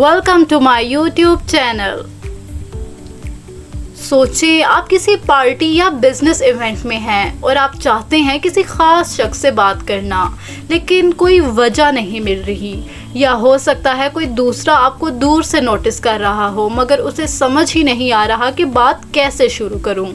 Welcome to my YouTube channel. सोचिए आप किसी पार्टी या बिजनेस इवेंट में हैं और आप चाहते हैं किसी खास शख्स से बात करना, लेकिन कोई वजह नहीं मिल रही, या हो सकता है कोई दूसरा आपको दूर से नोटिस कर रहा हो मगर उसे समझ ही नहीं आ रहा कि बात कैसे शुरू करूं।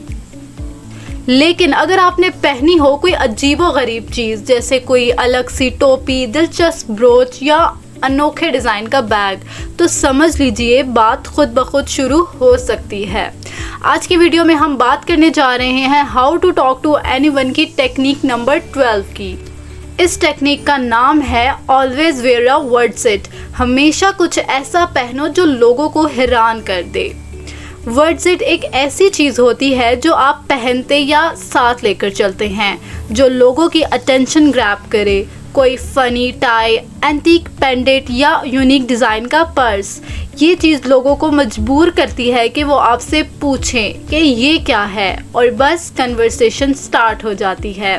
लेकिन अगर आपने पहनी हो कोई अजीबोगरीब चीज़, जैसे कोई अलग सी टोपी, दिलचस्प ब्रोच या अनोखे डिज़ाइन का बैग, तो समझ लीजिए बात खुद ब खुद शुरू हो सकती है। आज की वीडियो में हम बात करने जा रहे हैं how to talk to anyone की टेक्निक नंबर 12 की। इस टेक्निक का नाम है ऑलवेज वेयर अ वर्डसेट। हमेशा कुछ ऐसा पहनो जो लोगों को हैरान कर दे। वर्डसेट एक ऐसी चीज़ होती है जो आप पहनते या साथ लेकर चलते हैं, जो लोगों की अटेंशन ग्रैब करे। कोई फ़नी टाई, एंटीक पेंडेंट या यूनिक डिज़ाइन का पर्स, ये चीज़ लोगों को मजबूर करती है कि वो आपसे पूछें कि ये क्या है, और बस कन्वर्सेशन स्टार्ट हो जाती है।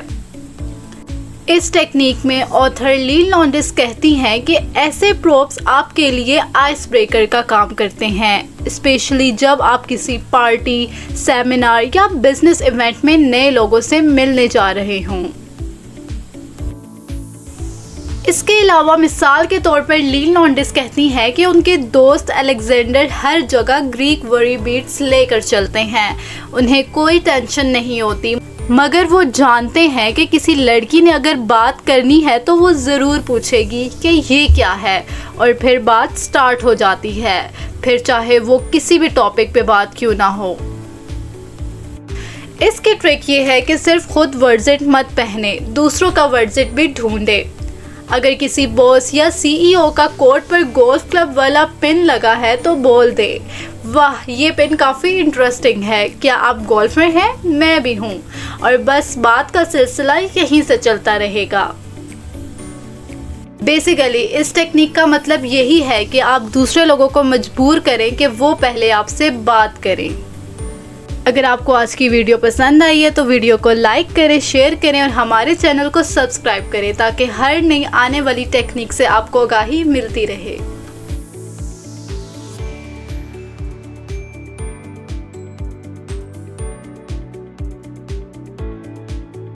इस टेक्निक में ऑथर लीन लॉन्डिस कहती हैं कि ऐसे प्रोप्स आपके लिए आइस ब्रेकर का काम करते हैं, स्पेशली जब आप किसी पार्टी, सेमिनार या बिजनेस इवेंट में नए लोगों से मिलने जा रहे हों। इसके अलावा मिसाल के तौर पर लीन लॉन्डिस कहती हैं कि उनके दोस्त अलेक्जेंडर हर जगह ग्रीक वरी बीट्स लेकर चलते हैं। उन्हें कोई टेंशन नहीं होती, मगर वो जानते हैं कि किसी लड़की ने अगर बात करनी है तो वो ज़रूर पूछेगी कि ये क्या है, और फिर बात स्टार्ट हो जाती है, फिर चाहे वो किसी भी टॉपिक पे बात क्यों ना हो। इसकी ट्रिक ये है कि सिर्फ खुद वर्डसेट मत पहने, दूसरों का वर्डसेट भी ढूंढे। अगर किसी बॉस या सीईओ का कोट पर गोल्फ क्लब वाला पिन लगा है तो बोल दे, वाह ये पिन काफ़ी इंटरेस्टिंग है, क्या आप गोल्फ में हैं? मैं भी हूँ, और बस बात का सिलसिला यहीं से चलता रहेगा। बेसिकली इस टेक्निक का मतलब यही है कि आप दूसरे लोगों को मजबूर करें कि वो पहले आपसे बात करें। अगर आपको आज की वीडियो पसंद आई है तो वीडियो को लाइक करें, शेयर करें और हमारे चैनल को सब्सक्राइब करें, ताकि हर नई आने वाली टेक्निक से आपको आगाही मिलती रहे।